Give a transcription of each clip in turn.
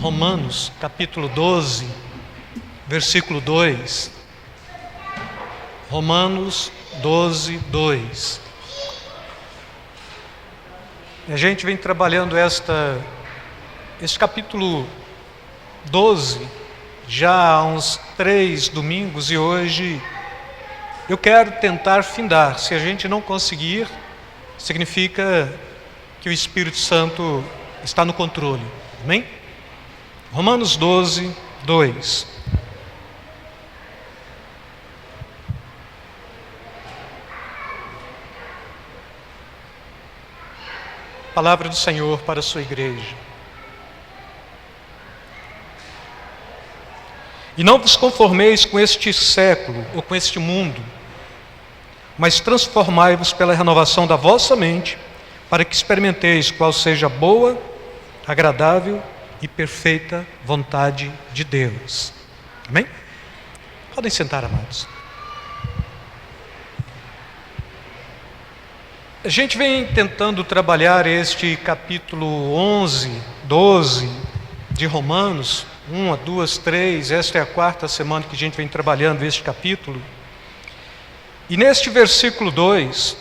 Romanos, capítulo 12, versículo 2. Romanos 12, 2. A gente vem trabalhando este capítulo 12 já há uns 3 domingos e hoje eu quero tentar findar. Se a gente não conseguir, significa que o Espírito Santo está no controle. Amém? Romanos 12, 2. Palavra do Senhor para a sua igreja. E não vos conformeis com este século ou com este mundo, mas transformai-vos pela renovação da vossa mente, para que experimenteis qual seja a boa, agradável e perfeita vontade de Deus. Amém? Podem sentar, amados. A gente vem tentando trabalhar este capítulo 11, 12 de Romanos, 1, 2, 3, esta é a 4ª semana que a gente vem trabalhando este capítulo. E neste versículo 2,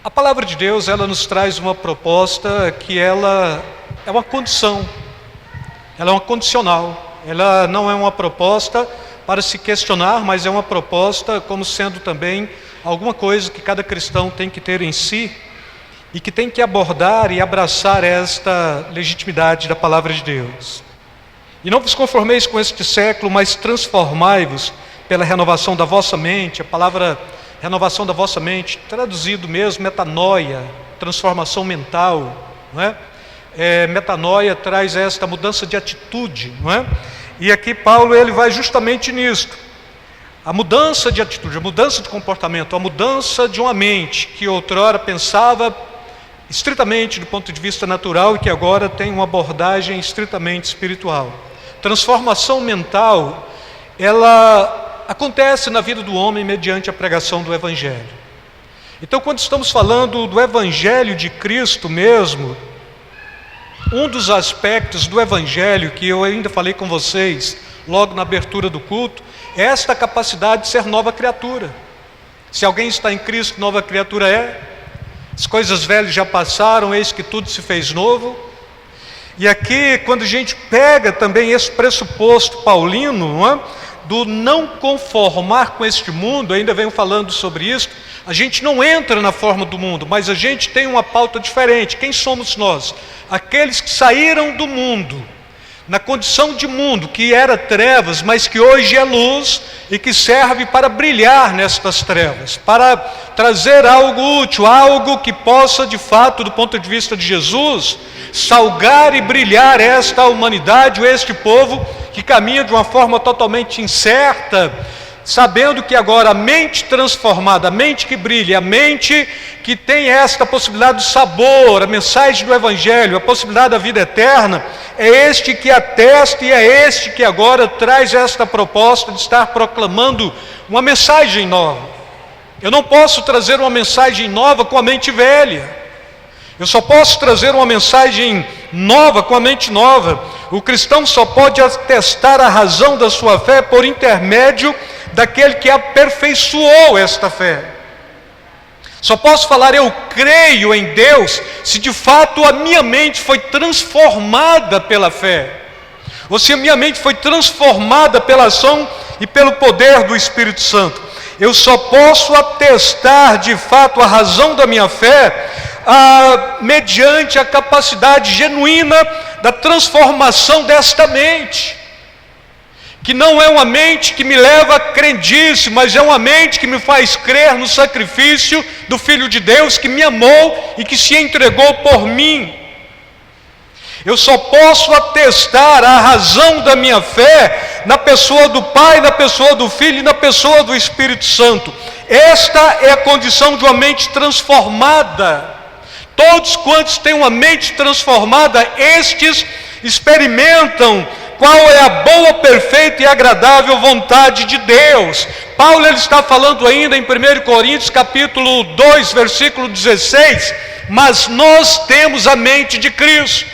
a palavra de Deus, ela nos traz uma proposta que ela é uma condição, ela é uma condicional, ela não é uma proposta para se questionar, mas é uma proposta como sendo também alguma coisa que cada cristão tem que ter em si e que tem que abordar e abraçar esta legitimidade da palavra de Deus. E não vos conformeis com este século, mas transformai-vos pela renovação da vossa mente. A palavra renovação da vossa mente, traduzido mesmo, metanoia, transformação mental, não é? Metanoia traz esta mudança de atitude, não é? E aqui Paulo ele vai justamente nisto. A mudança de atitude, a mudança de comportamento, a mudança de uma mente que outrora pensava estritamente do ponto de vista natural e que agora tem uma abordagem estritamente espiritual. Transformação mental, ela acontece na vida do homem mediante a pregação do Evangelho. Então, quando estamos falando do Evangelho de Cristo mesmo, um dos aspectos do Evangelho que eu ainda falei com vocês logo na abertura do culto, é esta capacidade de ser nova criatura. Se alguém está em Cristo, nova criatura é. As coisas velhas já passaram, eis que tudo se fez novo. E aqui, quando a gente pega também esse pressuposto paulino, não é? Do não conformar com este mundo, ainda venho falando sobre isso, a gente não entra na forma do mundo, mas a gente tem uma pauta diferente. Quem somos nós? Aqueles que saíram do mundo, na condição de mundo, que era trevas, mas que hoje é luz e que serve para brilhar nestas trevas, para trazer algo útil, algo que possa de fato, do ponto de vista de Jesus, salgar e brilhar esta humanidade, ou este povo que caminha de uma forma totalmente incerta, sabendo que agora a mente transformada, a mente que brilha, a mente que tem esta possibilidade de sabor, a mensagem do Evangelho, a possibilidade da vida eterna, é este que atesta e é este que agora traz esta proposta de estar proclamando uma mensagem nova. Eu não posso trazer uma mensagem nova com a mente velha. Eu só posso trazer uma mensagem nova com a mente nova. O cristão só pode atestar a razão da sua fé por intermédio daquele que aperfeiçoou esta fé. Só posso falar eu creio em Deus se de fato a minha mente foi transformada pela fé, ou se a minha mente foi transformada pela ação e pelo poder do Espírito Santo. Eu só posso atestar de fato a razão da minha fé mediante a capacidade genuína da transformação desta mente, que não é uma mente que me leva à crendice, mas é uma mente que me faz crer no sacrifício do Filho de Deus, que me amou e que se entregou por mim. Eu só posso atestar a razão da minha fé na pessoa do Pai, na pessoa do Filho e na pessoa do Espírito Santo. Esta é a condição de uma mente transformada. Todos quantos têm uma mente transformada, estes experimentam qual é a boa, perfeita e agradável vontade de Deus. Paulo ele está falando ainda em 1 Coríntios capítulo 2, versículo 16, mas nós temos a mente de Cristo.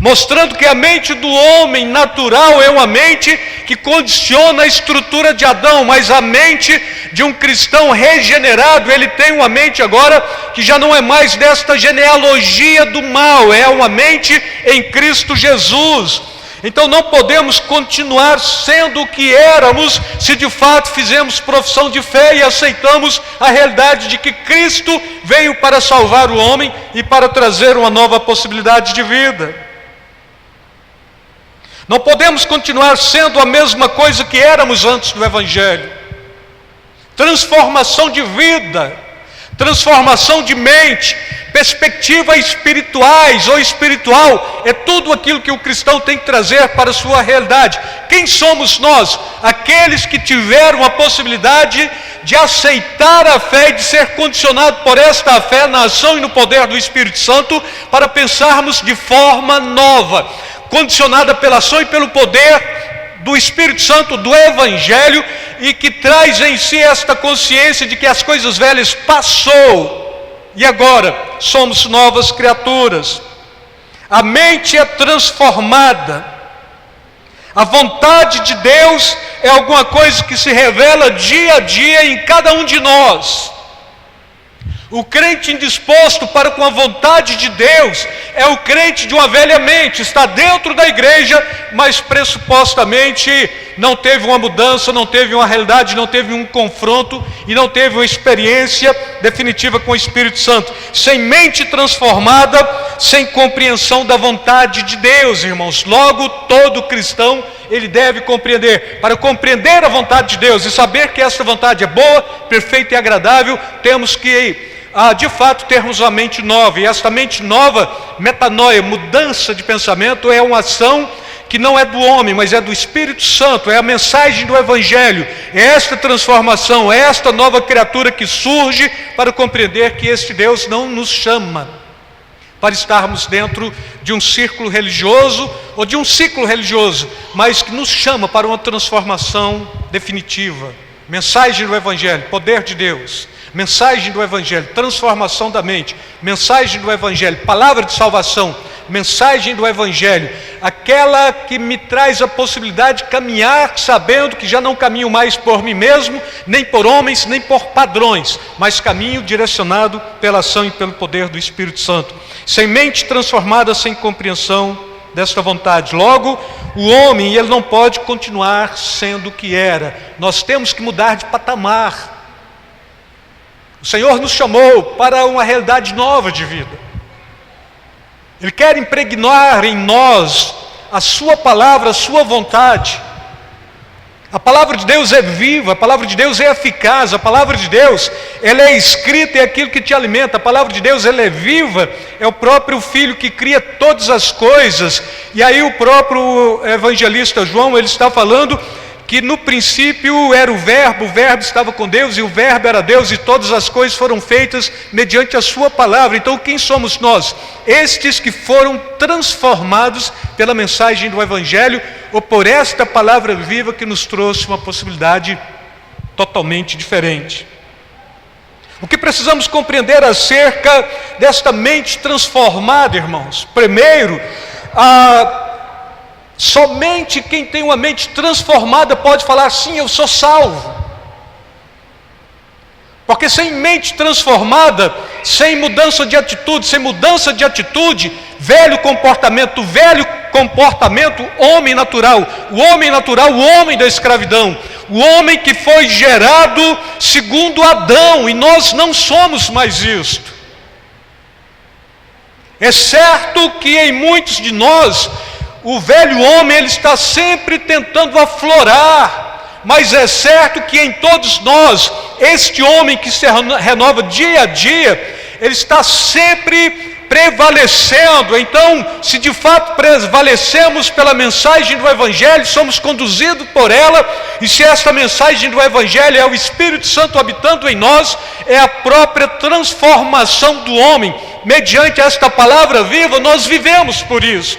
mostrando que a mente do homem natural é uma mente que condiciona a estrutura de Adão, mas a mente de um cristão regenerado, ele tem uma mente agora que já não é mais desta genealogia do mal, é uma mente em Cristo Jesus. Então não podemos continuar sendo o que éramos se de fato fizemos profissão de fé e aceitamos a realidade de que Cristo veio para salvar o homem e para trazer uma nova possibilidade de vida. Não podemos continuar sendo a mesma coisa que éramos antes do Evangelho. Transformação de vida, transformação de mente, perspectivas espirituais ou espiritual, é tudo aquilo que o cristão tem que trazer para a sua realidade. Quem somos nós? Aqueles que tiveram a possibilidade de aceitar a fé e de ser condicionado por esta fé na ação e no poder do Espírito Santo para pensarmos de forma nova, condicionada pela ação e pelo poder do Espírito Santo, do Evangelho, e que traz em si esta consciência de que as coisas velhas passou e agora somos novas criaturas. A mente é transformada. A vontade de Deus é alguma coisa que se revela dia a dia em cada um de nós. O crente indisposto para com a vontade de Deus é o crente de uma velha mente, está dentro da igreja, mas pressupostamente não teve uma mudança, não teve uma realidade, não teve um confronto e não teve uma experiência definitiva com o Espírito Santo. Sem mente transformada, sem compreensão da vontade de Deus, irmãos. Logo, todo cristão, ele deve compreender. Para compreender a vontade de Deus e saber que essa vontade é boa, perfeita e agradável, temos que de fato termos uma mente nova. E esta mente nova, metanoia, mudança de pensamento, é uma ação que não é do homem, mas é do Espírito Santo, é a mensagem do Evangelho, é esta transformação, é esta nova criatura que surge para compreender que este Deus não nos chama para estarmos dentro de um círculo religioso ou de um ciclo religioso, mas que nos chama para uma transformação definitiva. Mensagem do Evangelho, poder de Deus. Mensagem do Evangelho, transformação da mente. Mensagem do Evangelho, palavra de salvação. Mensagem do Evangelho, aquela que me traz a possibilidade de caminhar sabendo que já não caminho mais por mim mesmo, nem por homens, nem por padrões, mas caminho direcionado pela ação e pelo poder do Espírito Santo. Sem mente transformada, sem compreensão desta vontade. Logo, o homem, ele não pode continuar sendo o que era. Nós temos que mudar de patamar. O Senhor nos chamou para uma realidade nova de vida. Ele quer impregnar em nós a sua palavra, a sua vontade. A palavra de Deus é viva, a palavra de Deus é eficaz, a palavra de Deus, ela é escrita, é aquilo que te alimenta. A palavra de Deus, ela é viva, é o próprio Filho que cria todas as coisas. E aí o próprio evangelista João, ele está falando que no princípio era o Verbo estava com Deus e o Verbo era Deus, e todas as coisas foram feitas mediante a sua palavra. Então quem somos nós? Estes que foram transformados pela mensagem do Evangelho, ou por esta palavra viva que nos trouxe uma possibilidade totalmente diferente. O que precisamos compreender acerca desta mente transformada, irmãos? Primeiro, somente quem tem uma mente transformada pode falar, sim, eu sou salvo. Porque sem mente transformada, sem mudança de atitude, velho comportamento, homem natural, o homem da escravidão, o homem que foi gerado segundo Adão, e nós não somos mais isto. É certo que em muitos de nós, o velho homem, ele está sempre tentando aflorar, mas é certo que em todos nós, este homem que se renova dia a dia, ele está sempre prevalecendo. Então, se de fato prevalecemos pela mensagem do Evangelho, somos conduzidos por ela, e se esta mensagem do Evangelho é o Espírito Santo habitando em nós, é a própria transformação do homem. Mediante esta palavra viva, nós vivemos por isso.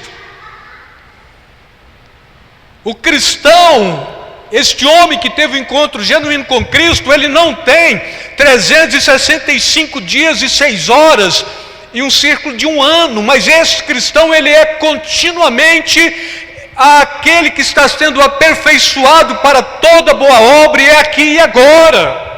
O cristão, este homem que teve um encontro genuíno com Cristo, ele não tem 365 dias e 6 horas em um círculo de 1 ano, mas esse cristão, ele é continuamente aquele que está sendo aperfeiçoado para toda boa obra, e é aqui e agora.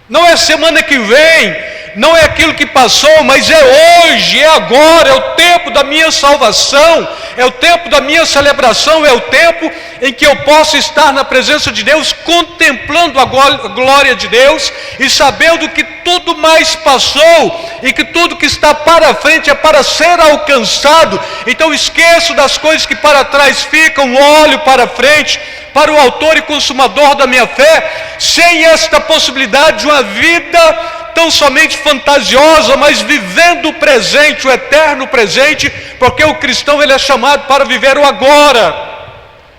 Não é semana que vem, não é aquilo que passou, mas é hoje, é agora, é o tempo da minha salvação, é o tempo da minha celebração, é o tempo em que eu posso estar na presença de Deus, contemplando a glória de Deus e sabendo que tudo mais passou e que tudo que está para frente é para ser alcançado. Então esqueço das coisas que para trás ficam, olho para frente, para o autor e consumador da minha fé. Sem esta possibilidade de uma vida tão somente fantasiosa, mas vivendo o presente, o eterno presente, porque o cristão, ele é chamado para viver o agora.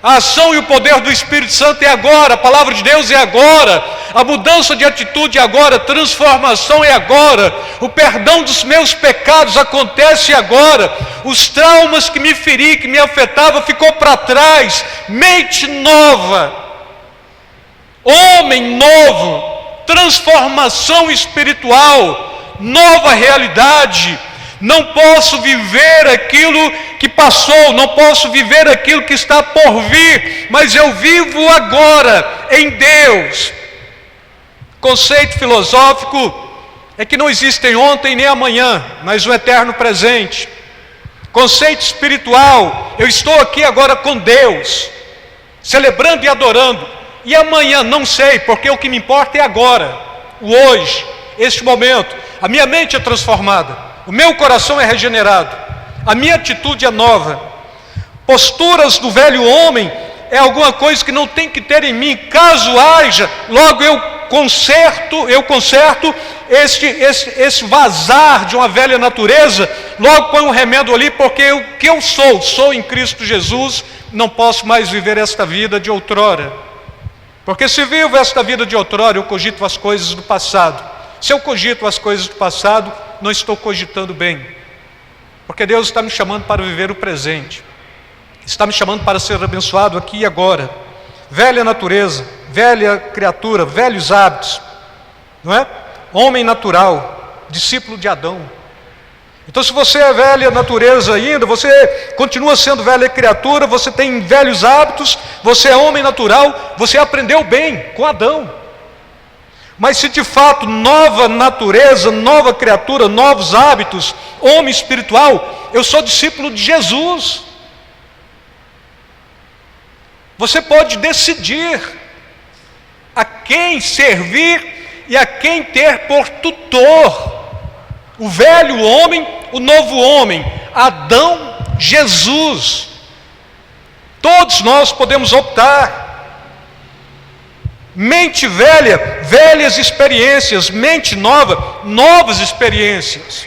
A ação e o poder do Espírito Santo é agora, a palavra de Deus é agora, a mudança de atitude é agora, a transformação é agora, o perdão dos meus pecados acontece agora, os traumas que me feri, que me afetavam, ficou para trás, mente nova, homem novo, transformação espiritual, nova realidade. Não posso viver aquilo que passou, não posso viver aquilo que está por vir, mas eu vivo agora em Deus. Conceito filosófico é que não existem ontem nem amanhã, mas o eterno presente. Conceito espiritual, eu estou aqui agora com Deus, celebrando e adorando. E amanhã não sei, porque o que me importa é agora, o hoje, este momento. A minha mente é transformada, o meu coração é regenerado, a minha atitude é nova. Posturas do velho homem é alguma coisa que não tem que ter em mim. Caso haja, logo eu conserto esse vazar de uma velha natureza, logo põe um remendo ali, porque o que eu sou em Cristo Jesus, não posso mais viver esta vida de outrora. Porque se vivo esta vida de outrora, eu cogito as coisas do passado. Se eu cogito as coisas do passado, não estou cogitando bem. Porque Deus está me chamando para viver o presente. Está me chamando para ser abençoado aqui e agora. Velha natureza, velha criatura, velhos hábitos, não é? Homem natural, discípulo de Adão. Então, se você é velha natureza ainda, você continua sendo velha criatura, você tem velhos hábitos, você é homem natural, você aprendeu bem com Adão. Mas se de fato nova natureza, nova criatura, novos hábitos, homem espiritual, eu sou discípulo de Jesus. Você pode decidir a quem servir e a quem ter por tutor. O velho homem, o novo homem, Adão, Jesus. Todos nós podemos optar. Mente velha, velhas experiências. Mente nova, novas experiências.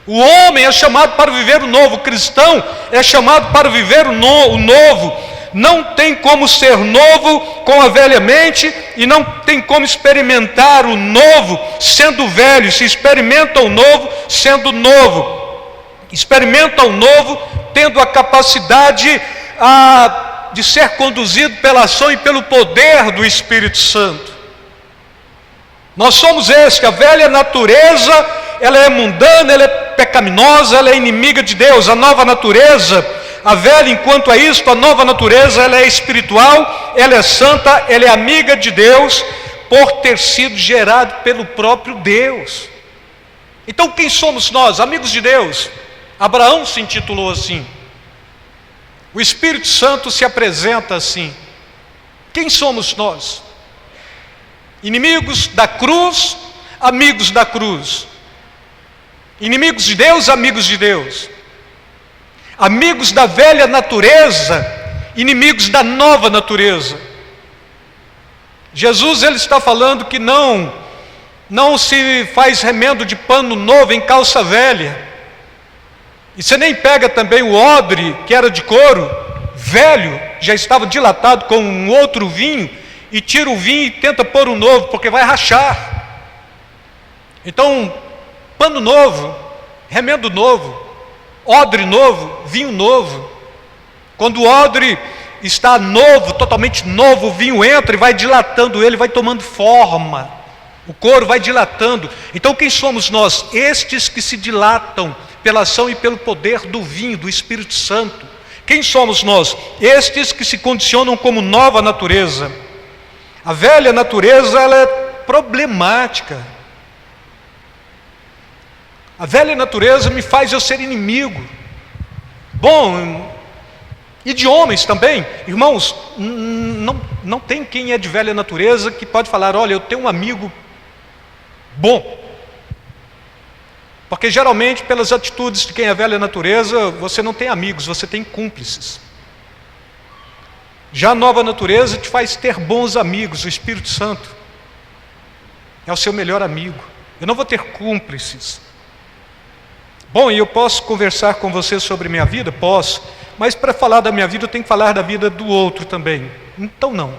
O homem é chamado para viver o novo. O cristão é chamado para viver o novo. Não tem como ser novo com a velha mente, e não tem como experimentar o novo sendo velho. Se experimenta o novo sendo novo, experimenta o novo tendo a capacidade de ser conduzido pela ação e pelo poder do Espírito Santo. Nós somos a velha natureza, ela é mundana, ela é pecaminosa, ela é inimiga de Deus. A nova natureza, a velha, enquanto é isto, a nova natureza, ela é espiritual, ela é santa, ela é amiga de Deus, por ter sido gerado pelo próprio Deus. Então quem somos nós? Amigos de Deus. Abraão se intitulou assim. O Espírito Santo se apresenta assim. Quem somos nós? Inimigos da cruz, amigos da cruz. Inimigos de Deus, amigos de Deus. Amigos da velha natureza, inimigos da nova natureza. Jesus, ele está falando que não se faz remendo de pano novo em calça velha. E você nem pega também o odre, que era de couro, velho, já estava dilatado com um outro vinho, e tira o vinho e tenta pôr um novo, porque vai rachar. Então, pano novo, remendo novo, odre novo, vinho novo. Quando o odre está novo, totalmente novo, o vinho entra e vai dilatando ele, vai tomando forma. O couro vai dilatando. Então quem somos nós? Estes que se dilatam pela ação e pelo poder do vinho, do Espírito Santo. Quem somos nós? Estes que se condicionam como nova natureza. A velha natureza, ela é problemática. A velha natureza me faz eu ser inimigo. Bom, e de homens também. Irmãos, não tem quem é de velha natureza que pode falar, olha, eu tenho um amigo bom. Porque geralmente, pelas atitudes de quem é velha natureza, você não tem amigos, você tem cúmplices. Já a nova natureza te faz ter bons amigos. O Espírito Santo é o seu melhor amigo. Eu não vou ter cúmplices. Bom, e eu posso conversar com você sobre minha vida? Posso. Mas para falar da minha vida, eu tenho que falar da vida do outro também. Então não.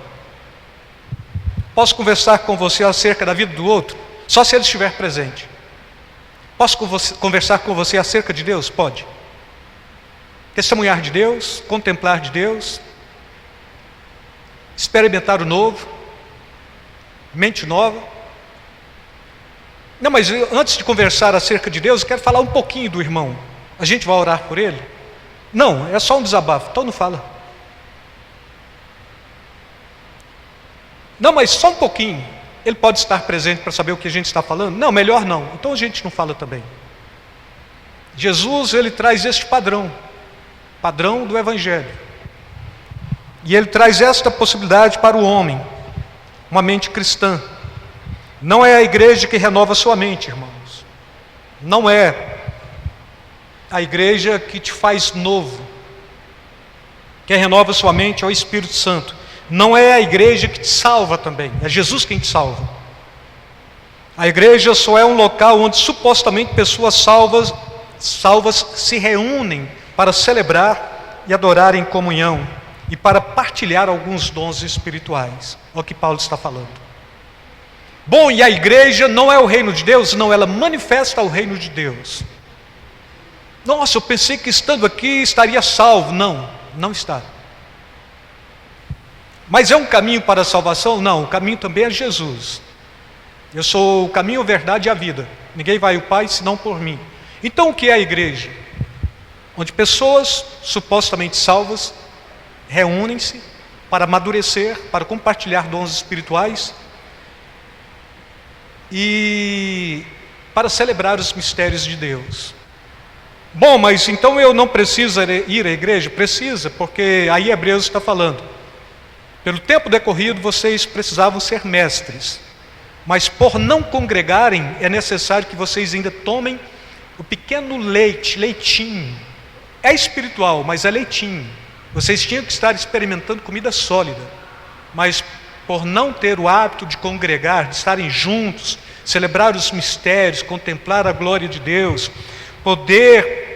Posso conversar com você acerca da vida do outro? Só se ele estiver presente. Posso conversar com você acerca de Deus? Pode. Testemunhar de Deus, contemplar de Deus, experimentar o novo, mente nova. Não, mas antes de conversar acerca de Deus, eu quero falar um pouquinho do irmão. A gente vai orar por ele? Não, é só um desabafo, então não fala. Não, mas só um pouquinho. Ele pode estar presente para saber o que a gente está falando? Não, melhor não. Então a gente não fala também. Jesus, ele traz este padrão do Evangelho. E ele traz esta possibilidade para o homem, uma mente cristã. Não é a igreja que renova sua mente, irmãos. Não é a igreja que te faz novo. Quem renova sua mente é o Espírito Santo. Não é a igreja que te salva também, é Jesus quem te salva. A igreja só é um local onde supostamente pessoas salvas se reúnem para celebrar e adorar em comunhão e para partilhar alguns dons espirituais. É o que Paulo está falando. Bom, e a igreja não é o reino de Deus? Não, ela manifesta o reino de Deus. Nossa, eu pensei que estando aqui estaria salvo. Não, não está. Mas é um caminho para a salvação? Não, o caminho também é Jesus. Eu sou o caminho, a verdade e a vida. Ninguém vai ao Pai senão por mim. Então o que é a igreja? Onde pessoas supostamente salvas reúnem-se para amadurecer, para compartilhar dons espirituais e para celebrar os mistérios de Deus. Bom, mas então eu não preciso ir à igreja? Precisa, porque aí Hebreus está falando. Pelo tempo decorrido, vocês precisavam ser mestres, mas por não congregarem, é necessário que vocês ainda tomem o pequeno leitinho. É espiritual, mas é leitinho. Vocês tinham que estar experimentando comida sólida, mas por não ter o hábito de congregar, de estarem juntos, celebrar os mistérios, contemplar a glória de Deus, poder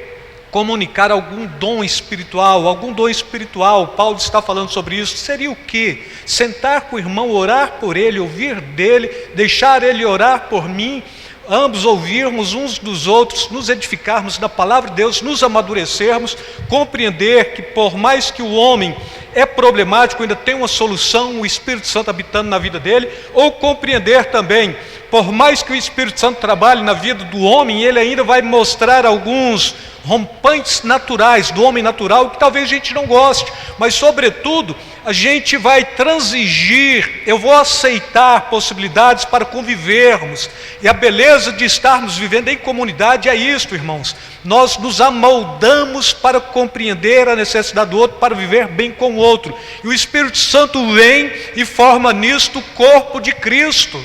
comunicar algum dom espiritual, Paulo está falando sobre isso, seria o quê? Sentar com o irmão, orar por ele, ouvir dele, deixar ele orar por mim, ambos ouvirmos uns dos outros, nos edificarmos da palavra de Deus, nos amadurecermos, compreender que por mais que o homem é problemático, ainda tem uma solução, o Espírito Santo habitando na vida dele, ou compreender também, por mais que o Espírito Santo trabalhe na vida do homem, ele ainda vai mostrar alguns rompantes naturais do homem natural, que talvez a gente não goste, mas sobretudo, a gente vai transigir, eu vou aceitar possibilidades para convivermos, e a beleza de estarmos vivendo em comunidade é isto, irmãos, nós nos amoldamos para compreender a necessidade do outro, para viver bem com o outro, e o Espírito Santo vem e forma nisto o corpo de Cristo.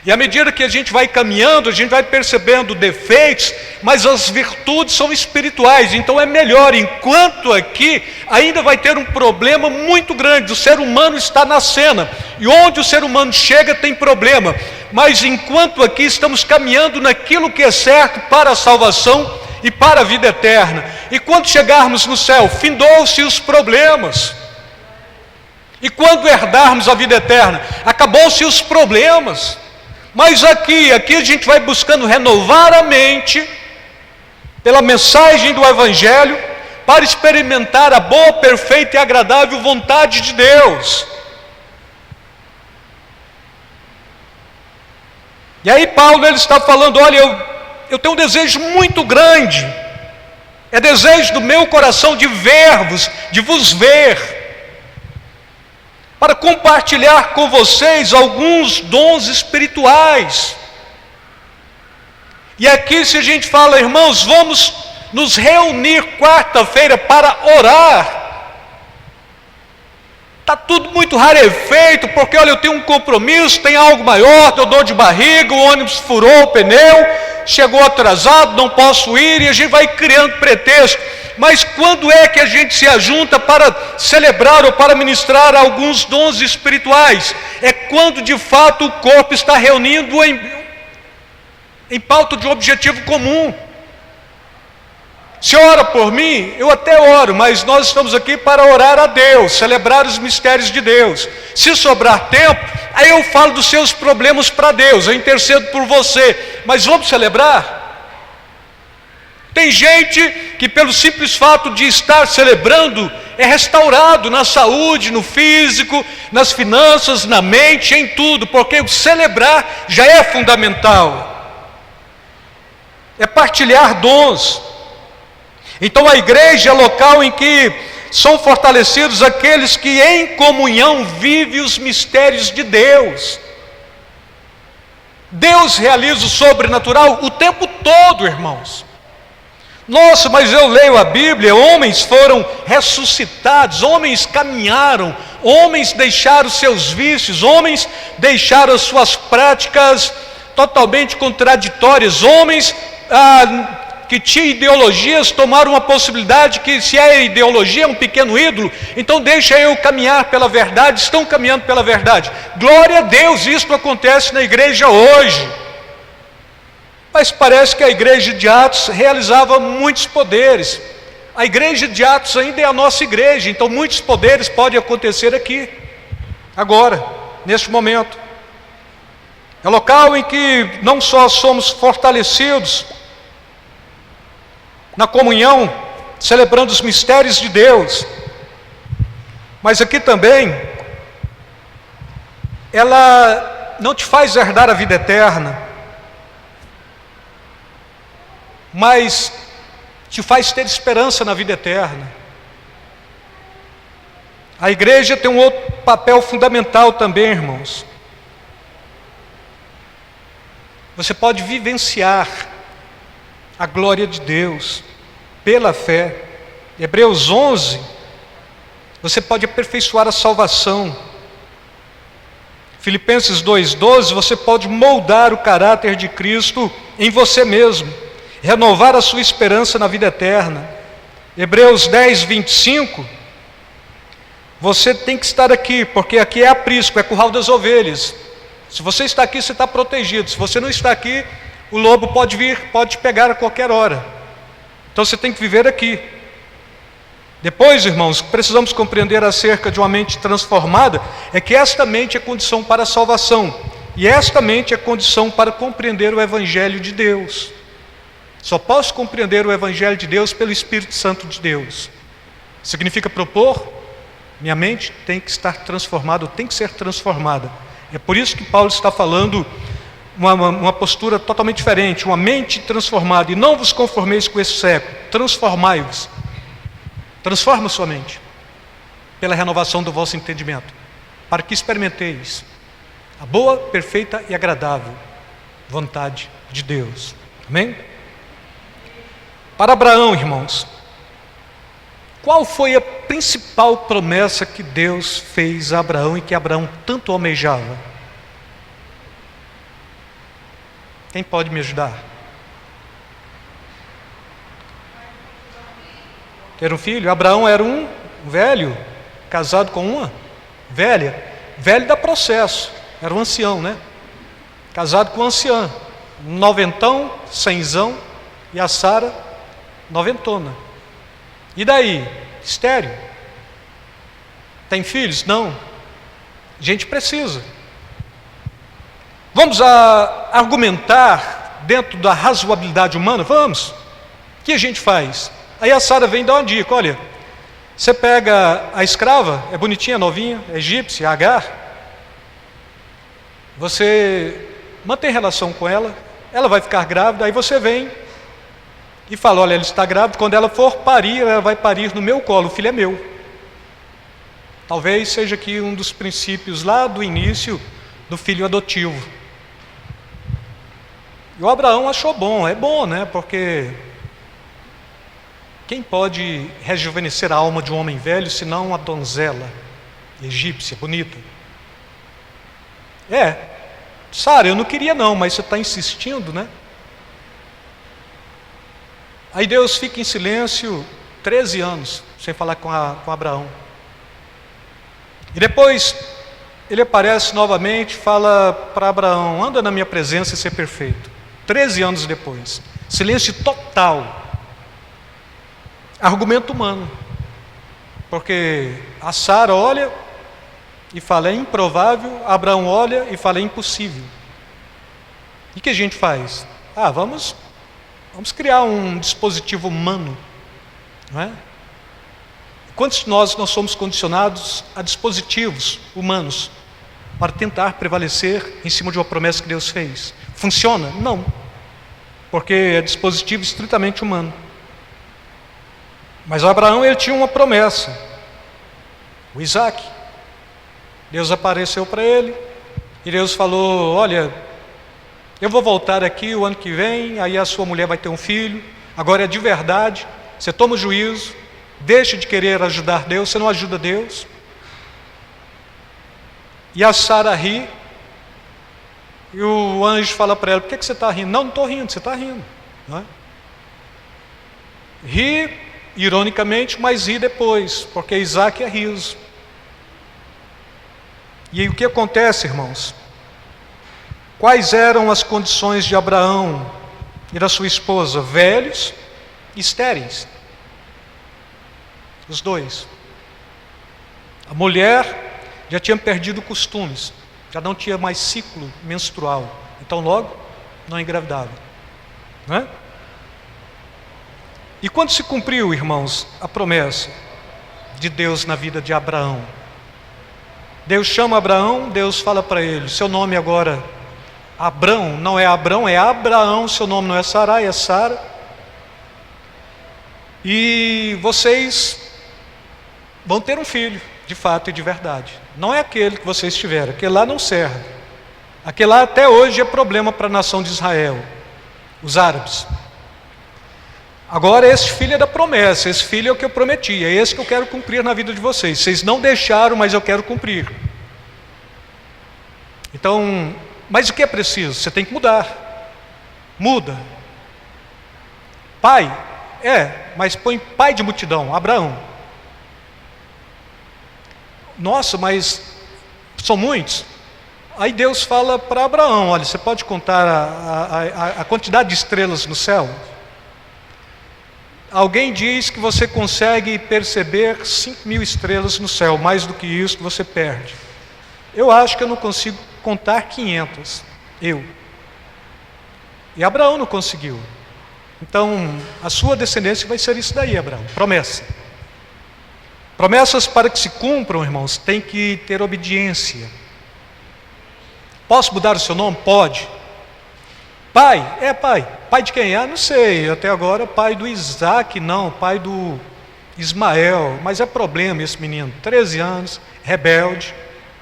E à medida que a gente vai caminhando, a gente vai percebendo defeitos, mas as virtudes são espirituais, então é melhor, enquanto aqui ainda vai ter um problema muito grande, o ser humano está na cena, e onde o ser humano chega tem problema, mas enquanto aqui estamos caminhando naquilo que é certo para a salvação e para a vida eterna, e quando chegarmos no céu, findou-se os problemas, e quando herdarmos a vida eterna, acabou-se os problemas. Mas aqui a gente vai buscando renovar a mente pela mensagem do Evangelho para experimentar a boa, perfeita e agradável vontade de Deus. E aí Paulo ele está falando, olha, eu tenho um desejo muito grande, é desejo do meu coração de ver-vos, de vos ver, para compartilhar com vocês alguns dons espirituais. E aqui se a gente fala, irmãos, vamos nos reunir quarta-feira para orar, está tudo muito rarefeito, porque olha, eu tenho um compromisso, tem algo maior, deu dor de barriga, o ônibus furou o pneu, chegou atrasado, não posso ir, e a gente vai criando pretexto. Mas quando é que a gente se ajunta para celebrar ou para ministrar alguns dons espirituais? É quando de fato o corpo está reunindo em pauta de um objetivo comum. Se ora por mim, eu até oro, mas nós estamos aqui para orar a Deus, celebrar os mistérios de Deus. Se sobrar tempo, aí eu falo dos seus problemas para Deus, eu intercedo por você, mas vamos celebrar? Tem gente que pelo simples fato de estar celebrando, é restaurado na saúde, no físico, nas finanças, na mente, em tudo, porque o celebrar já é fundamental. É partilhar dons. Então a igreja é local em que são fortalecidos aqueles que em comunhão vivem os mistérios de Deus. Deus realiza o sobrenatural o tempo todo, irmãos. Nossa, mas eu leio a Bíblia, homens foram ressuscitados, homens caminharam, homens deixaram seus vícios, homens deixaram as suas práticas totalmente contraditórias, homens que tinham ideologias tomaram uma possibilidade que se a ideologia é um pequeno ídolo, então deixa eu caminhar pela verdade, estão caminhando pela verdade. Glória a Deus, isso acontece na igreja hoje. Mas parece que a igreja de Atos realizava muitos poderes. A igreja de Atos ainda é a nossa igreja, então muitos poderes podem acontecer aqui, agora, neste momento. É local em que não só somos fortalecidos na comunhão, celebrando os mistérios de Deus, mas aqui também, ela não te faz herdar a vida eterna, mas te faz ter esperança na vida eterna. A igreja tem um outro papel fundamental também, irmãos. Você pode vivenciar a glória de Deus pela fé. Hebreus 11, você pode aperfeiçoar a salvação. Filipenses 2:12, você pode moldar o caráter de Cristo em você mesmo, renovar a sua esperança na vida eterna. Hebreus 10:25, você tem que estar aqui, porque aqui é aprisco, é curral das ovelhas. Se você está aqui, você está protegido. Se você não está aqui, o lobo pode vir, pode te pegar a qualquer hora. Então você tem que viver aqui. Depois, irmãos, precisamos compreender acerca de uma mente transformada, é que esta mente é condição para a salvação, e esta mente é condição para compreender o Evangelho de Deus. Só posso compreender o Evangelho de Deus pelo Espírito Santo de Deus. Significa propor, minha mente tem que estar transformada, tem que ser transformada. É por isso que Paulo está falando uma postura totalmente diferente, uma mente transformada, e não vos conformeis com esse século, transformai-vos. Transforma sua mente, pela renovação do vosso entendimento, para que experimenteis a boa, perfeita e agradável vontade de Deus. Amém? Para Abraão, irmãos, qual foi a principal promessa que Deus fez a Abraão e que Abraão tanto almejava? Quem pode me ajudar? Ter um filho? Abraão era um velho, casado com uma velha. Velho dá processo, era um ancião, né? Casado com uma anciã, noventão, cenzão, e a Sara, noventona. E daí? Estéril. Tem filhos? Não. A gente precisa. Vamos argumentar dentro da razoabilidade humana? Vamos. O que a gente faz? Aí a Sara vem dar uma dica, olha, você pega a escrava, é bonitinha, novinha, é egípcia, Agar, você mantém relação com ela, ela vai ficar grávida, aí você vem e fala, olha, ela está grávida, quando ela for parir, ela vai parir no meu colo, o filho é meu. Talvez seja aqui um dos princípios lá do início do filho adotivo. E o Abraão achou bom, é bom, né? Porque quem pode rejuvenescer a alma de um homem velho, senão uma donzela egípcia, bonita? Sara, eu não queria não, mas você está insistindo, né? Aí Deus fica em silêncio 13 anos, sem falar com Abraão. E depois ele aparece novamente, fala para Abraão, anda na minha presença e ser perfeito. 13 anos depois, silêncio total. Argumento humano, porque a Sara olha e fala, é improvável, Abraão olha e fala, é impossível. E o que a gente faz? Vamos criar um dispositivo humano, não é? Quantos de nós somos condicionados a dispositivos humanos para tentar prevalecer em cima de uma promessa que Deus fez? Funciona? Não, porque é dispositivo estritamente humano. Mas o Abraão, ele tinha uma promessa, o Isaac. Deus apareceu para ele e Deus falou, olha, eu vou voltar aqui o ano que vem, aí a sua mulher vai ter um filho, agora é de verdade, você toma o juízo, deixa de querer ajudar Deus, você não ajuda Deus. E a Sara ri, e o anjo fala para ela, por que você está rindo? Não estou rindo, você está rindo, não é? Ri, ironicamente, mas ri depois, porque Isaac é riso. E aí o que acontece, irmãos? Quais eram as condições de Abraão e da sua esposa? Velhos e estéreis. Os dois. A mulher já tinha perdido costumes, já não tinha mais ciclo menstrual, então logo não engravidava, não é? E quando se cumpriu, irmãos, a promessa de Deus na vida de Abraão? Deus chama Abraão, Deus fala para ele, seu nome agora, Abrão, não é Abrão, é Abraão, seu nome não é Sarai, é Sara. E vocês vão ter um filho, de fato e de verdade. Não é aquele que vocês tiveram, aquele lá não serve. Aquele lá até hoje é problema para a nação de Israel, os árabes. Agora esse filho é da promessa, esse filho é o que eu prometi, é esse que eu quero cumprir na vida de vocês. Vocês não deixaram, mas eu quero cumprir. Então, mas o que é preciso? Você tem que mudar. Muda. Pai, mas põe pai de multidão, Abraão. Nossa, mas são muitos. Aí Deus fala para Abraão, olha, você pode contar a quantidade de estrelas no céu? Alguém diz que você consegue perceber 5.000 estrelas no céu, mais do que isso que você perde. Eu acho que eu não consigo contar 500, E Abraão não conseguiu. Então, a sua descendência vai ser isso daí, Abraão, promessa. Promessas para que se cumpram, irmãos, tem que ter obediência. Posso mudar o seu nome? Pode. Pai? Pai. Pai de quem? Não sei, até agora pai do Isaac, não, pai do Ismael, mas é problema esse menino, 13 anos, rebelde,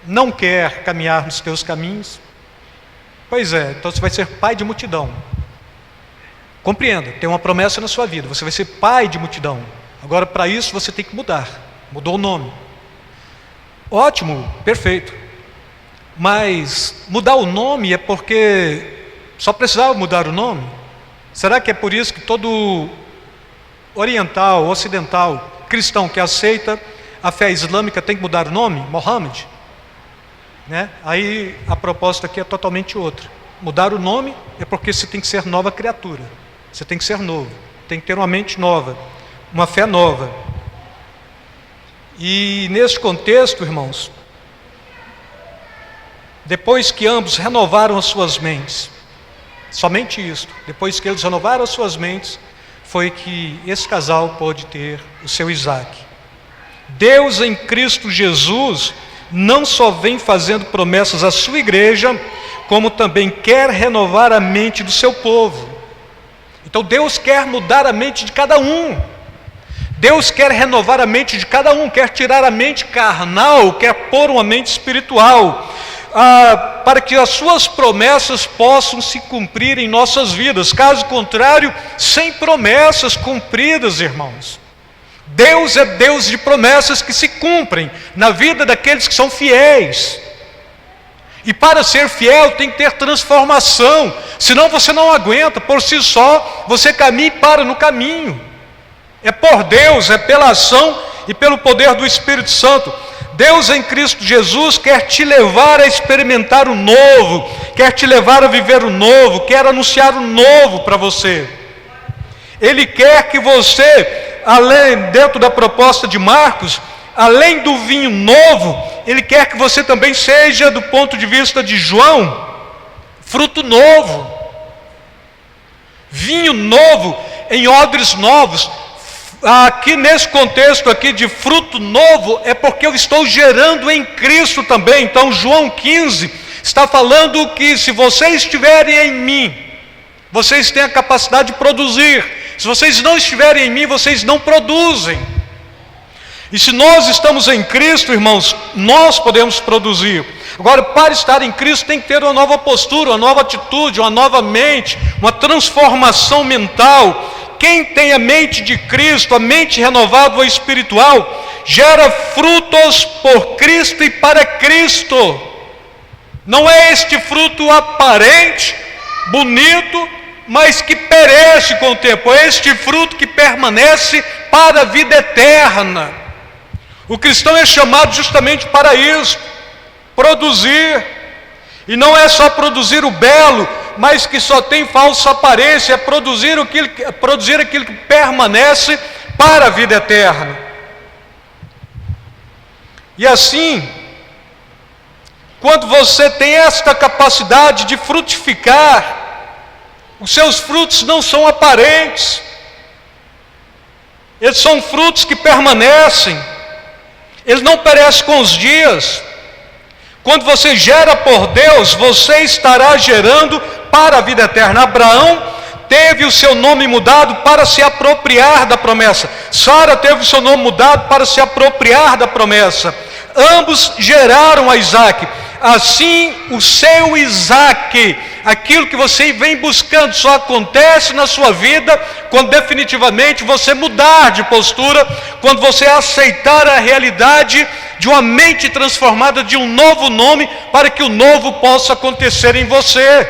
não quer caminhar nos teus caminhos. Pois é, então você vai ser pai de multidão. Compreenda, tem uma promessa na sua vida, você vai ser pai de multidão. Agora para isso você tem que mudar, mudou o nome. Ótimo, perfeito. Mas mudar o nome é porque só precisava mudar o nome? Será que é por isso que todo oriental, ocidental, cristão que aceita a fé islâmica tem que mudar o nome? Mohammed? Né? Aí a proposta aqui é totalmente outra. Mudar o nome é porque você tem que ser nova criatura. Você tem que ser novo. Tem que ter uma mente nova, uma fé nova. E nesse contexto, irmãos, depois que ambos renovaram as suas mentes, somente isso, depois que eles renovaram as suas mentes, foi que esse casal pôde ter o seu Isaac. Deus em Cristo Jesus não só vem fazendo promessas à sua igreja, como também quer renovar a mente do seu povo. Então Deus quer mudar a mente de cada um. Deus quer renovar a mente de cada um, quer tirar a mente carnal, quer pôr uma mente espiritual, para que as suas promessas possam se cumprir em nossas vidas. Caso contrário, sem promessas cumpridas, irmãos. Deus é Deus de promessas que se cumprem na vida daqueles que são fiéis. E para ser fiel tem que ter transformação, senão você não aguenta, por si só você caminha e para no caminho. É por Deus, é pela ação e pelo poder do Espírito Santo. Deus em Cristo Jesus quer te levar a experimentar o novo, quer te levar a viver o novo, quer anunciar o novo para você. Ele quer que você, dentro da proposta de Marcos, além do vinho novo, Ele quer que você também seja, do ponto de vista de João, fruto novo, vinho novo em odres novos. Aqui nesse contexto aqui de fruto novo, é porque eu estou gerando em Cristo também. Então João 15 está falando que se vocês estiverem em mim, vocês têm a capacidade de produzir. Se vocês não estiverem em mim, vocês não produzem. E se nós estamos em Cristo, irmãos, nós podemos produzir. Agora, para estar em Cristo tem que ter uma nova postura, uma nova atitude, uma nova mente, uma transformação mental. Quem tem a mente de Cristo, a mente renovada ou espiritual, gera frutos por Cristo e para Cristo. Não é este fruto aparente, bonito, mas que perece com o tempo. É este fruto que permanece para a vida eterna. O cristão é chamado justamente para isso, produzir. E não é só produzir o belo, mas que só tem falsa aparência, é produzir aquilo que permanece para a vida eterna. E assim, quando você tem esta capacidade de frutificar, os seus frutos não são aparentes, eles são frutos que permanecem, eles não perecem com os dias. Quando você gera por Deus, você estará gerando para a vida eterna. Abraão teve o seu nome mudado para se apropriar da promessa. Sara teve o seu nome mudado para se apropriar da promessa. Ambos geraram a Isaac. Assim, o seu Isaac, aquilo que você vem buscando, só acontece na sua vida quando definitivamente você mudar de postura, quando você aceitar a realidade de uma mente transformada, de um novo nome, para que o novo possa acontecer em você.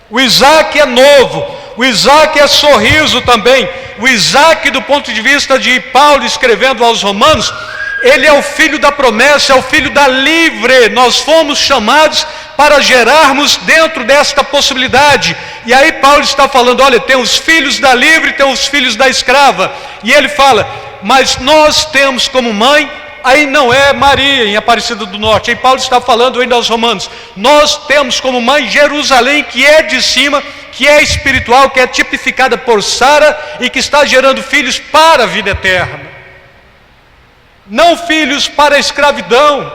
O Isaac é novo, o Isaac é sorriso também. O Isaac, do ponto de vista de Paulo escrevendo aos Romanos, ele é o filho da promessa, é o filho da livre. Nós fomos chamados para gerarmos dentro desta possibilidade. E aí Paulo está falando, olha, tem os filhos da livre, tem os filhos da escrava. E ele fala, mas nós temos como mãe, aí não é Maria em Aparecida do Norte. Aí Paulo está falando ainda aos Romanos, nós temos como mãe Jerusalém, que é de cima, que é espiritual, que é tipificada por Sara e que está gerando filhos para a vida eterna. Não filhos para a escravidão,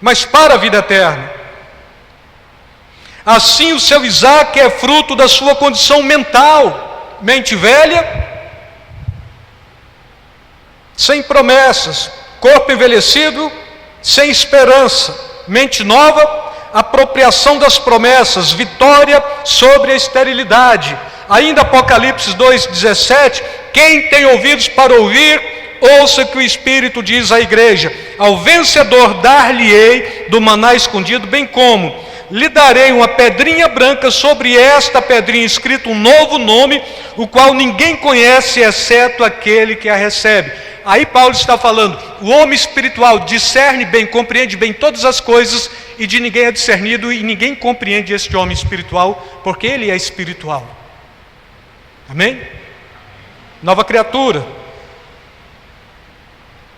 mas para a vida eterna. Assim o seu Isaac é fruto da sua condição mental, mente velha, sem promessas, corpo envelhecido, sem esperança, mente nova, apropriação das promessas, vitória sobre a esterilidade. Ainda Apocalipse 2,17, quem tem ouvidos para ouvir, ouça que o Espírito diz à igreja, ao vencedor dar-lhe-ei do maná escondido, bem como lhe darei uma pedrinha branca, sobre esta pedrinha escrito um novo nome, o qual ninguém conhece, exceto aquele que a recebe. Aí Paulo está falando, o homem espiritual discerne bem, compreende bem todas as coisas, e de ninguém é discernido, e ninguém compreende este homem espiritual, porque ele é espiritual. Amém? Nova criatura.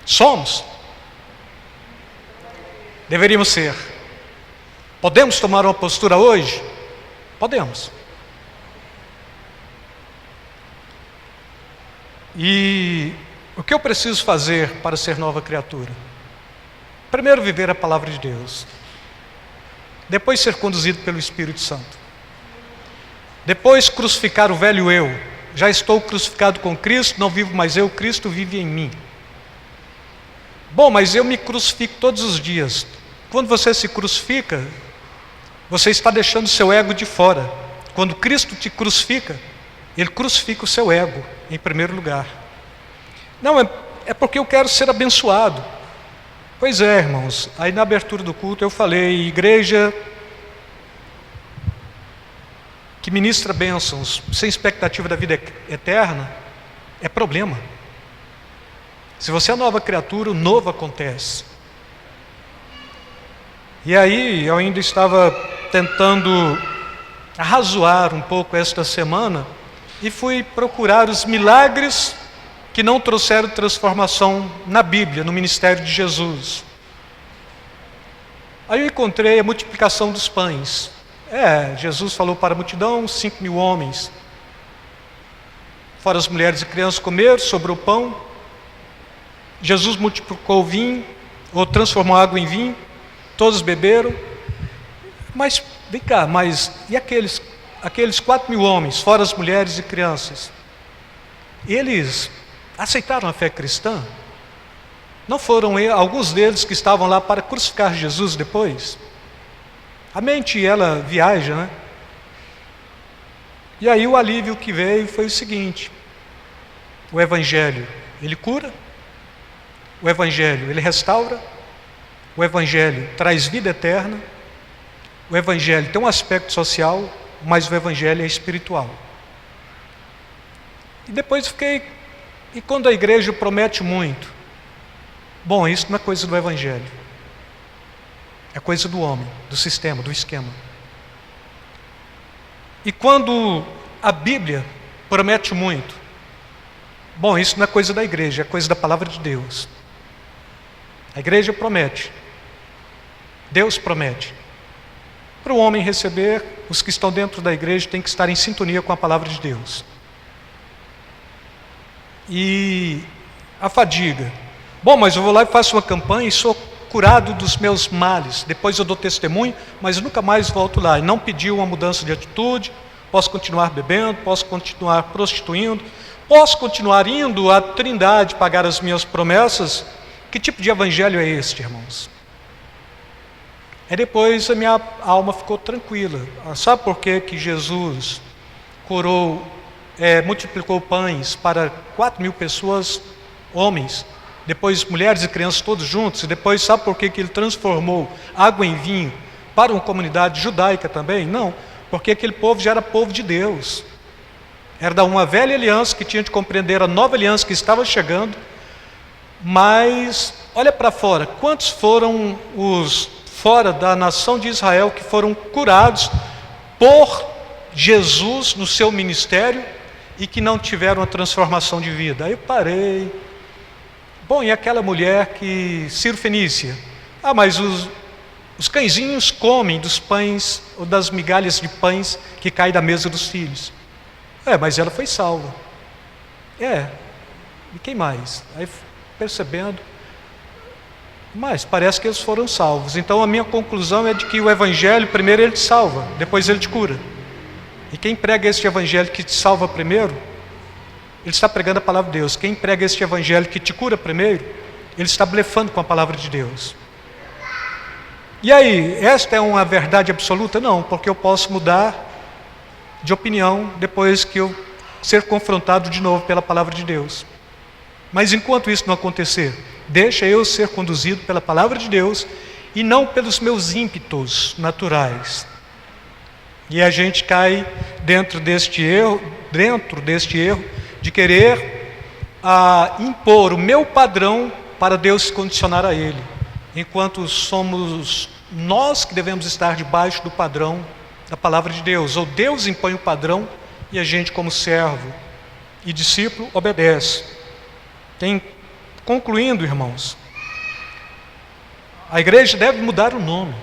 Somos. Deveríamos ser. Podemos tomar uma postura hoje? Podemos. E o que eu preciso fazer para ser nova criatura? Primeiro, viver a palavra de Deus. Depois ser conduzido pelo Espírito Santo. Depois crucificar o velho eu. Já estou crucificado com Cristo, não vivo mais eu, Cristo vive em mim. Bom, mas eu me crucifico todos os dias. Quando você se crucifica, você está deixando o seu ego de fora. Quando Cristo te crucifica, Ele crucifica o seu ego, em primeiro lugar. Não, é porque eu quero ser abençoado. Pois é, irmãos, aí na abertura do culto eu falei, igreja que ministra bênçãos sem expectativa da vida eterna, é problema. Se você é nova criatura, o novo acontece. E aí eu ainda estava tentando arrazoar um pouco esta semana e fui procurar os milagres que não trouxeram transformação na Bíblia, no ministério de Jesus. Aí eu encontrei a multiplicação dos pães. Jesus falou para a multidão, 5.000 homens. Fora as mulheres e crianças comeram, sobrou pão. Jesus multiplicou o vinho, ou transformou água em vinho. Todos beberam. Mas, vem cá, e aqueles 4.000 homens, fora as mulheres e crianças? Eles aceitaram a fé cristã? Não foram alguns deles que estavam lá para crucificar Jesus depois? A mente, ela viaja, né? E aí o alívio que veio foi o seguinte: o Evangelho, ele cura, o Evangelho, ele restaura, o Evangelho traz vida eterna, o Evangelho tem um aspecto social, mas o Evangelho é espiritual. E depois e quando a igreja promete muito? Bom, isso não é coisa do Evangelho. É coisa do homem, do sistema, do esquema. E quando a Bíblia promete muito? Bom, isso não é coisa da igreja, é coisa da palavra de Deus. A igreja promete. Deus promete. Para o homem receber, os que estão dentro da igreja têm que estar em sintonia com a palavra de Deus. E a fadiga. Bom, mas eu vou lá e faço uma campanha e sou curado dos meus males. Depois eu dou testemunho, mas nunca mais volto lá. E não pedi uma mudança de atitude. Posso continuar bebendo, posso continuar prostituindo, posso continuar indo à Trindade pagar as minhas promessas. Que tipo de evangelho é este, irmãos? Aí depois a minha alma ficou tranquila. Sabe por que Jesus multiplicou pães para 4.000 pessoas, homens, depois mulheres e crianças todos juntos, e depois sabe por que ele transformou água em vinho para uma comunidade judaica também? Não, porque aquele povo já era povo de Deus, era da uma velha aliança que tinha de compreender a nova aliança que estava chegando. Mas olha para fora, quantos foram os fora da nação de Israel que foram curados por Jesus no seu ministério e que não tiveram a transformação de vida? Aí eu parei. Bom, e aquela mulher Ciro Fenícia? Mas os cãezinhos comem dos pães ou das migalhas de pães que caem da mesa dos filhos. Mas ela foi salva. E quem mais? Aí percebendo, mas parece que eles foram salvos. Então a minha conclusão é de que o Evangelho, primeiro ele te salva, depois ele te cura. E quem prega este Evangelho que te salva primeiro, ele está pregando a palavra de Deus. Quem prega este Evangelho que te cura primeiro, ele está blefando com a palavra de Deus. E aí, esta é uma verdade absoluta? Não, porque eu posso mudar de opinião depois que eu ser confrontado de novo pela palavra de Deus. Mas enquanto isso não acontecer, deixa eu ser conduzido pela palavra de Deus e não pelos meus ímpetos naturais. E a gente cai dentro deste erro de querer impor o meu padrão para Deus se condicionar a Ele, enquanto somos nós que devemos estar debaixo do padrão da palavra de Deus. Ou Deus impõe o padrão e a gente, como servo e discípulo, obedece. Concluindo, irmãos, a igreja deve mudar o nome.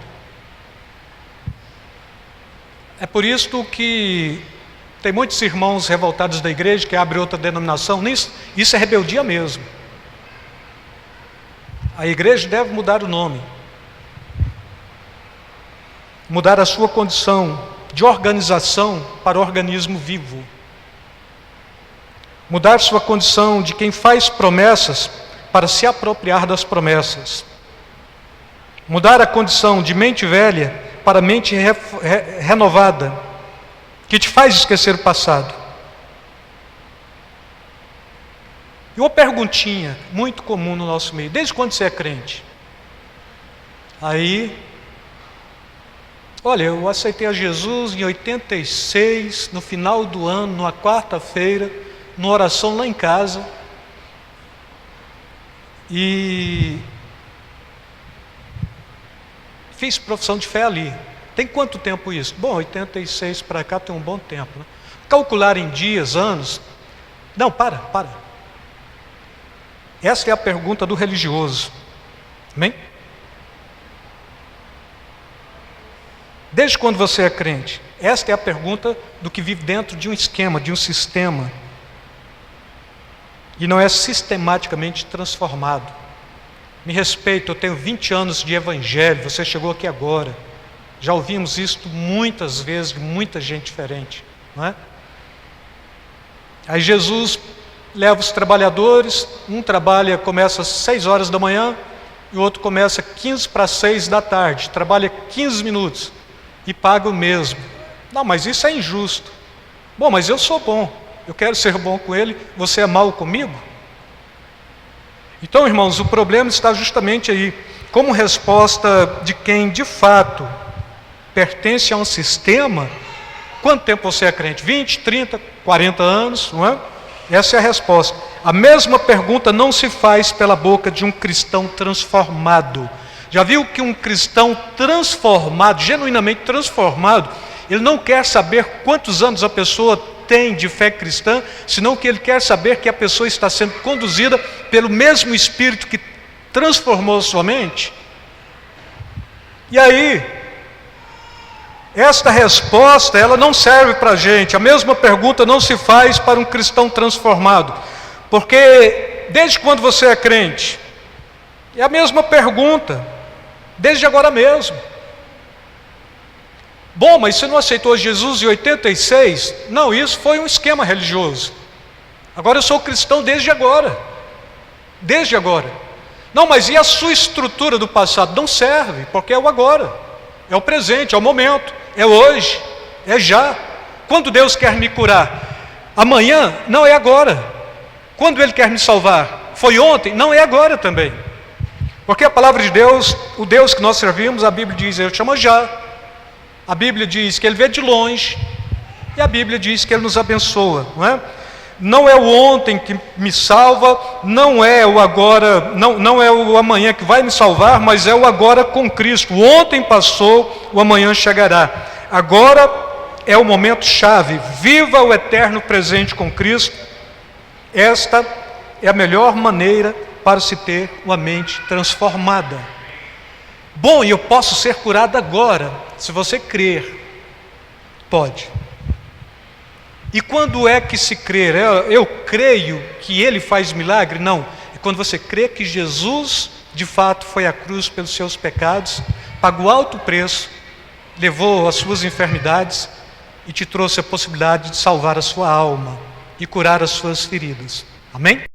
É por isso que tem muitos irmãos revoltados da igreja que abrem outra denominação. Isso é rebeldia mesmo. A igreja deve mudar o nome. mudar a sua condição de organização para organismo vivo. Mudar sua condição de quem faz promessas para se apropriar das promessas. Mudar a condição de mente velha para mente renovada, que te faz esquecer o passado. E uma perguntinha muito comum no nosso meio: desde quando você é crente? Aí, olha, eu aceitei a Jesus em 86, no final do ano, numa quarta-feira, numa oração lá em casa. E fiz profissão de fé ali. Tem quanto tempo isso? Bom, 86 para cá tem um bom tempo, né? Calcular em dias, anos. Não, para. Essa é a pergunta do religioso. Amém? Desde quando você é crente? Esta é a pergunta do que vive dentro de um esquema, de um sistema. E não é sistematicamente transformado. Me respeito, eu tenho 20 anos de evangelho, você chegou aqui agora. Já ouvimos isso muitas vezes de muita gente diferente, não é? Aí Jesus leva os trabalhadores, um começa às 6 horas da manhã e o outro começa 15 para 6 da tarde, trabalha 15 minutos e paga o mesmo. Não, mas isso é injusto. Bom, mas eu sou bom, eu quero ser bom com ele, você é mau comigo? Então, irmãos, o problema está justamente aí. Como resposta de quem de fato pertence a um sistema, quanto tempo você é crente? 20, 30, 40 anos, não é? Essa é a resposta. A mesma pergunta não se faz pela boca de um cristão transformado. Já viu que um cristão transformado, genuinamente transformado, ele não quer saber quantos anos a pessoa tem de fé cristã, senão que ele quer saber que a pessoa está sendo conduzida pelo mesmo Espírito que transformou a sua mente? E aí, esta resposta, ela não serve para a gente. A mesma pergunta não se faz para um cristão transformado. Porque, desde quando você é crente? É a mesma pergunta, desde agora mesmo. Bom, mas você não aceitou Jesus em 86? Não, isso foi um esquema religioso. Agora eu sou cristão desde agora. Desde agora. Não, mas e a sua estrutura do passado? Não serve, porque é o agora. É o presente, é o momento, é hoje, é já. Quando Deus quer me curar? Amanhã? Não, é agora. Quando Ele quer me salvar? Foi ontem? Não, é agora também. Porque a palavra de Deus, o Deus que nós servimos, a Bíblia diz, Ele chama já. A Bíblia diz que Ele vê de longe. E a Bíblia diz que Ele nos abençoa, não é? Não é o ontem que me salva, não é o agora, não é o amanhã que vai me salvar, mas é o agora com Cristo. O ontem passou, o amanhã chegará. Agora é o momento chave. Viva o eterno presente com Cristo. Esta é a melhor maneira para se ter uma mente transformada. Bom, e eu posso ser curado agora, se você crer. Pode. E quando é que se crer? Eu creio que Ele faz milagre? Não. É quando você crê que Jesus, de fato, foi à cruz pelos seus pecados, pagou alto preço, levou as suas enfermidades e te trouxe a possibilidade de salvar a sua alma e curar as suas feridas. Amém?